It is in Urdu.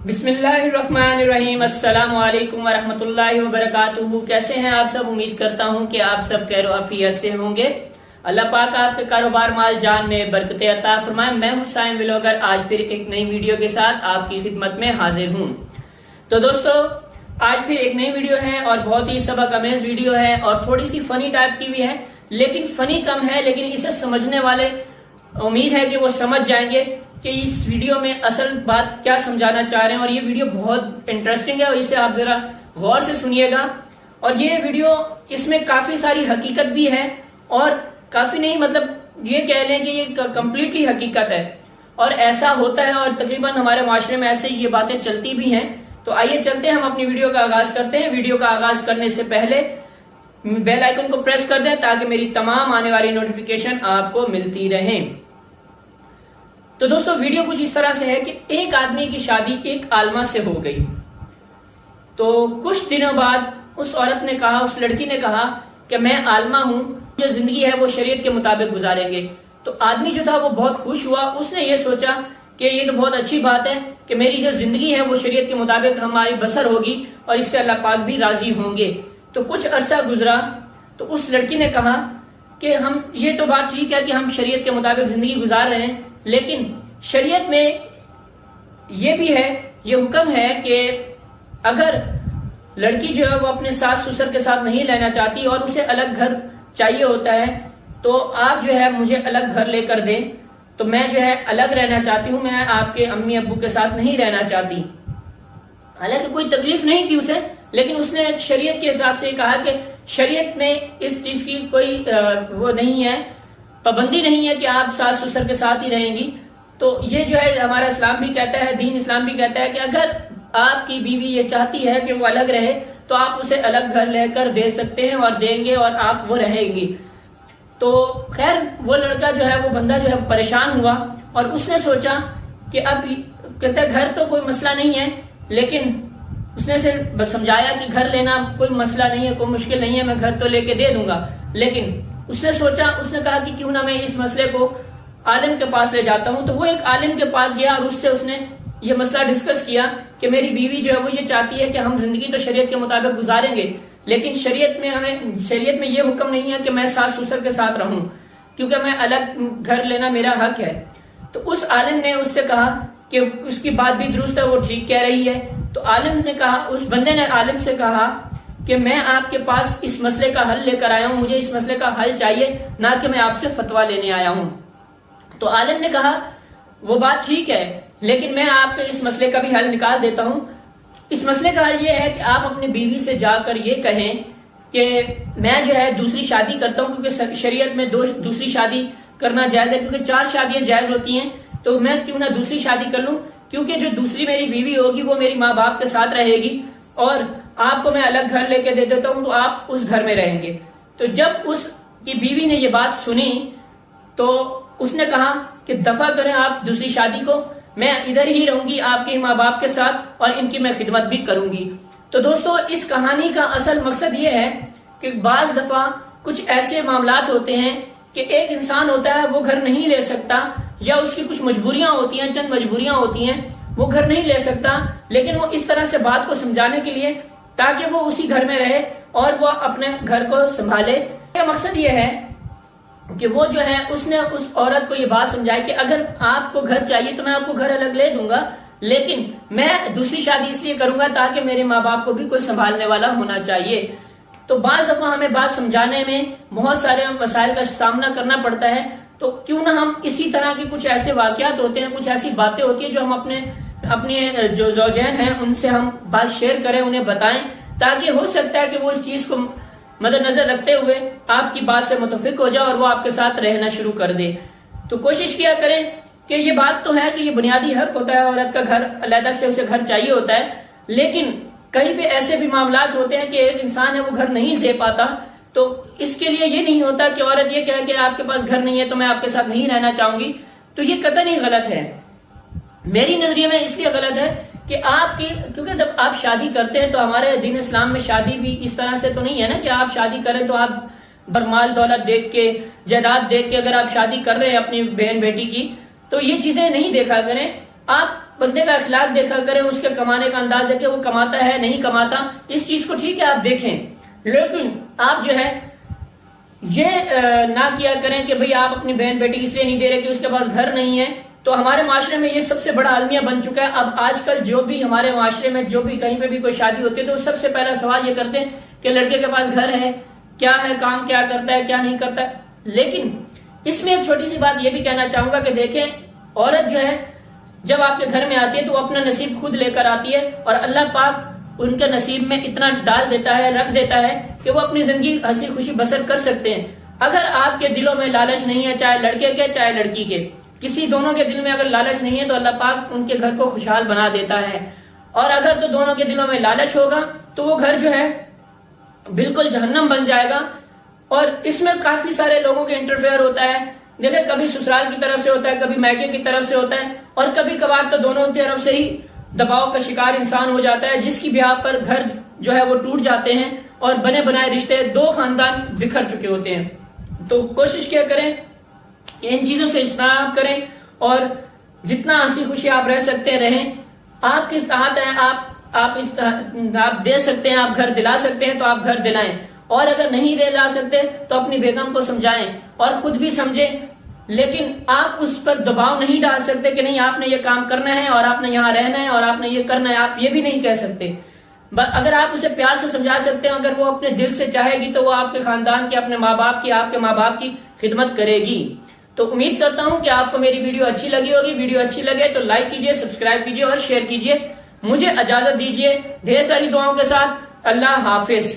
بسم اللہ الرحمن الرحیم۔ السلام علیکم ورحمۃ اللہ وبرکاتہ۔ کیسے ہیں آپ سب؟ امید کرتا ہوں کہ آپ سب خیر و عافیت سے ہوں گے۔ اللہ پاک آپ کے کاروبار مال جان میں برکتیں عطا فرمائے۔ میں ہوں سائم ولاگر، آج پھر ایک نئی ویڈیو کے ساتھ آپ کی خدمت میں حاضر ہوں۔ تو دوستو آج پھر ایک نئی ویڈیو ہے اور بہت ہی سبق آمیز ویڈیو ہے اور تھوڑی سی فنی ٹائپ کی بھی ہے، لیکن فنی کم ہے، لیکن اسے سمجھنے والے امید ہے کہ وہ سمجھ جائیں گے کہ اس ویڈیو میں اصل بات کیا سمجھانا چاہ رہے ہیں، اور یہ ویڈیو بہت انٹرسٹنگ ہے اور اسے آپ ذرا غور سے سنیے گا۔ اور یہ ویڈیو اس میں کافی ساری حقیقت بھی ہے، اور کافی نہیں مطلب یہ کہہ لیں کہ یہ کمپلیٹلی حقیقت ہے اور ایسا ہوتا ہے، اور تقریباً ہمارے معاشرے میں ایسے یہ باتیں چلتی بھی ہیں۔ تو آئیے چلتے ہیں، ہم اپنی ویڈیو کا آغاز کرتے ہیں۔ ویڈیو کا آغاز کرنے سے پہلے بیل آئیکن کو پریس کر دیں تاکہ میری تمام آنے والی نوٹیفیکیشن آپ کو ملتی رہیں۔ تو دوستو ویڈیو کچھ اس طرح سے ہے کہ ایک آدمی کی شادی ایک عالمہ سے ہو گئی۔ تو کچھ دنوں بعد اس عورت نے کہا، اس لڑکی نے کہا کہ میں عالمہ ہوں، جو زندگی ہے وہ شریعت کے مطابق گزاریں گے۔ تو آدمی جو تھا وہ بہت خوش ہوا، اس نے یہ سوچا کہ یہ تو بہت اچھی بات ہے کہ میری جو زندگی ہے وہ شریعت کے مطابق ہماری بسر ہوگی اور اس سے اللہ پاک بھی راضی ہوں گے۔ تو کچھ عرصہ گزرا تو اس لڑکی نے کہا کہ ہم یہ تو بات ٹھیک ہے کہ ہم شریعت کے مطابق زندگی گزار رہے ہیں، لیکن شریعت میں یہ بھی ہے، یہ حکم ہے کہ اگر لڑکی جو ہے وہ اپنے ساس سسر کے ساتھ نہیں لینا چاہتی اور اسے الگ گھر چاہیے ہوتا ہے تو آپ جو ہے مجھے الگ گھر لے کر دیں، تو میں جو ہے الگ رہنا چاہتی ہوں، میں آپ کے امی ابو کے ساتھ نہیں رہنا چاہتی۔ حالانکہ کوئی تکلیف نہیں تھی اسے، لیکن اس نے شریعت کے حساب سے کہا کہ شریعت میں اس چیز کی کوئی وہ نہیں ہے، پابندی نہیں ہے کہ آپ ساس سسر کے ساتھ ہی رہیں گی۔ تو یہ جو ہے ہمارا اسلام بھی کہتا ہے، دین اسلام بھی کہتا ہے کہ اگر آپ کی بیوی یہ چاہتی ہے کہ وہ الگ رہے تو آپ اسے الگ گھر لے کر دے سکتے ہیں اور دیں گے اور آپ وہ رہیں گی۔ تو خیر وہ لڑکا جو ہے وہ بندہ جو ہے پریشان ہوا اور اس نے سوچا کہ اب کہتا ہے گھر تو کوئی مسئلہ نہیں ہے، لیکن اس نے صرف سمجھایا کہ گھر لینا کوئی مسئلہ نہیں ہے، کوئی مشکل نہیں ہے، میں گھر تو لے کے دے دوں گا۔ لیکن اس نے سوچا، اس نے کہا کہ کیوں نہ میں اس مسئلے کو عالم کے پاس لے جاتا ہوں۔ تو وہ ایک عالم کے پاس گیا اور اس نے یہ مسئلہ ڈسکس کیا کہ میری بیوی جو ہے وہ یہ چاہتی ہے کہ ہم زندگی تو شریعت کے مطابق گزاریں گے، لیکن شریعت میں یہ حکم نہیں ہے کہ میں ساس سسر کے ساتھ رہوں، کیونکہ میں الگ گھر لینا میرا حق ہے۔ تو اس عالم نے اس سے کہا کہ اس کی بات بھی درست ہے، وہ ٹھیک کہہ رہی ہے۔ تو عالم نے کہا، اس بندے نے عالم سے کہا کہ میں آپ کے پاس اس مسئلے کا حل لے کر آیا ہوں، مجھے اس مسئلے کا حل چاہیے، نہ کہ میں آپ سے فتویٰ لینے آیا ہوں۔ تو عالم نے کہا وہ بات ٹھیک ہے، لیکن میں آپ کے اس مسئلے کا بھی حل نکال دیتا ہوں۔ اس مسئلے کا حل یہ ہے کہ آپ اپنی بیوی سے جا کر یہ کہیں کہ میں جو ہے دوسری شادی کرتا ہوں، کیونکہ شریعت میں دوسری شادی کرنا جائز ہے، کیونکہ 4 شادیاں جائز ہوتی ہیں، تو میں کیوں نہ دوسری شادی کر لوں، کیونکہ جو دوسری میری بیوی ہوگی وہ میری ماں باپ کے ساتھ رہے گی اور آپ کو میں الگ گھر لے کے دے دیتا ہوں تو آپ اس گھر میں رہیں گے۔ تو جب اس کی بیوی نے یہ بات سنی تو اس نے کہا کہ دفع کریں آپ دوسری شادی کو، میں ادھر ہی رہوں گی آپ کے ماں باپ کے ساتھ اور ان کی میں خدمت بھی کروں گی۔ تو دوستو اس کہانی کا اصل مقصد یہ ہے کہ بعض دفعہ کچھ ایسے معاملات ہوتے ہیں کہ ایک انسان ہوتا ہے وہ گھر نہیں لے سکتا، یا اس کی کچھ مجبوریاں ہوتی ہیں، چند مجبوریاں ہوتی ہیں، وہ گھر نہیں لے سکتا، لیکن وہ اس طرح سے بات کو سمجھانے کے لیے تاکہ وہ اسی گھر میں رہے اور وہ اپنے گھر کو سنبھالے۔ مقصد یہ ہے کہ وہ جو ہے اس نے اس عورت کو یہ بات سمجھائی کہ اگر آپ کو گھر چاہیے تو میں آپ کو گھر الگ لے دوں گا، لیکن میں دوسری شادی اس لیے کروں گا تاکہ میرے ماں باپ کو بھی کوئی سنبھالنے والا ہونا چاہیے۔ تو بعض دفعہ ہمیں بات سمجھانے میں بہت سارے مسائل کا سامنا کرنا پڑتا ہے، تو کیوں نہ ہم اسی طرح کے کچھ ایسے واقعات ہوتے ہیں، کچھ ایسی باتیں ہوتی ہیں جو ہم اپنے جو زوجین ہیں ان سے ہم بات شیئر کریں، انہیں بتائیں، تاکہ ہو سکتا ہے کہ وہ اس چیز کو مد نظر رکھتے ہوئے آپ کی بات سے متفق ہو جائے اور وہ آپ کے ساتھ رہنا شروع کر دے۔ تو کوشش کیا کریں کہ یہ بات تو ہے کہ یہ بنیادی حق ہوتا ہے عورت کا، گھر علیحدہ سے اسے گھر چاہیے ہوتا ہے، لیکن کہیں پہ ایسے بھی معاملات ہوتے ہیں کہ ایک انسان ہے وہ گھر نہیں دے پاتا، تو اس کے لیے یہ نہیں ہوتا کہ عورت یہ کہے کہ آپ کے پاس گھر نہیں ہے تو میں آپ کے ساتھ نہیں رہنا چاہوں گی۔ تو یہ قطعاً ہی غلط ہے، میری نظریے میں اس لیے غلط ہے کہ کیونکہ جب آپ شادی کرتے ہیں تو ہمارے دین اسلام میں شادی بھی اس طرح سے تو نہیں ہے نا کہ آپ شادی کریں تو آپ برمال دولت دیکھ کے، جائیداد دیکھ کے اگر آپ شادی کر رہے ہیں اپنی بہن بیٹی کی تو یہ چیزیں نہیں دیکھا کریں۔ آپ بندے کا اخلاق دیکھا کریں، اس کے کمانے کا انداز دیکھیں، وہ کماتا ہے نہیں کماتا، اس چیز کو ٹھیک ہے آپ دیکھیں، لیکن آپ جو ہے یہ نہ کیا کریں کہ بھئی آپ اپنی بہن بیٹی اس لیے نہیں دے رہے کہ اس کے پاس گھر نہیں ہے۔ تو ہمارے معاشرے میں یہ سب سے بڑا المیہ بن چکا ہے۔ اب آج کل جو بھی ہمارے معاشرے میں جو بھی کہیں پہ بھی کوئی شادی ہوتی ہے تو سب سے پہلا سوال یہ کرتے ہیں کہ لڑکے کے پاس گھر ہے کیا ہے، کام کیا کرتا ہے، کیا نہیں کرتا ہے۔ لیکن اس میں ایک چھوٹی سی بات یہ بھی کہنا چاہوں گا کہ دیکھیں، عورت جو ہے جب آپ کے گھر میں آتی ہے تو وہ اپنا نصیب خود لے کر آتی ہے، اور اللہ پاک ان کے نصیب میں اتنا ڈال دیتا ہے، رکھ دیتا ہے کہ وہ اپنی زندگی ہنسی خوشی بسر کر سکتے ہیں۔ اگر آپ کے دلوں میں لالچ نہیں ہے، چاہے لڑکے کے چاہے لڑکی کے، کسی دونوں کے دل میں اگر لالچ نہیں ہے تو اللہ پاک ان کے گھر کو خوشحال بنا دیتا ہے، اور اگر تو دونوں کے دلوں میں لالچ ہوگا تو وہ گھر جو ہے بالکل جہنم بن جائے گا۔ اور اس میں کافی سارے لوگوں کے انٹرفیئر ہوتا ہے، دیکھیں کبھی سسرال کی طرف سے ہوتا ہے، کبھی میکے کی طرف سے ہوتا ہے، اور کبھی کبھار تو دونوں کی طرف سے ہی دباؤ کا شکار انسان ہو جاتا ہے، جس کی بنا پر گھر جو ہے وہ ٹوٹ جاتے ہیں اور بنے بنائے رشتے دو خاندان بکھر چکے ہوتے ہیں۔ تو کوشش کیا کریں کہ ان چیزوں سے اجتناب کریں، اور جتنا ہنسی خوشی آپ رہ سکتے رہیں۔ آپ کس طاقت ہے، آپ دے سکتے ہیں، آپ گھر دلا سکتے ہیں تو آپ گھر دلائیں، اور اگر نہیں دلا سکتے تو اپنی بیگم کو سمجھائیں اور خود بھی سمجھیں، لیکن آپ اس پر دباؤ نہیں ڈال سکتے کہ نہیں آپ نے یہ کام کرنا ہے اور آپ نے یہاں رہنا ہے اور آپ نے یہ کرنا ہے، آپ یہ بھی نہیں کہہ سکتے۔ اگر آپ اسے پیار سے سمجھا سکتے ہیں، اگر وہ اپنے دل سے چاہے گی تو وہ آپ کے خاندان کی، اپنے ماں باپ کی، آپ کے ماں باپ کی خدمت کرے گی۔ تو امید کرتا ہوں کہ آپ کو میری ویڈیو اچھی لگی ہوگی۔ ویڈیو اچھی لگے تو لائک کیجئے، سبسکرائب کیجئے اور شیئر کیجئے۔ مجھے اجازت دیجئے ڈھیر ساری دعاؤں کے ساتھ۔ اللہ حافظ۔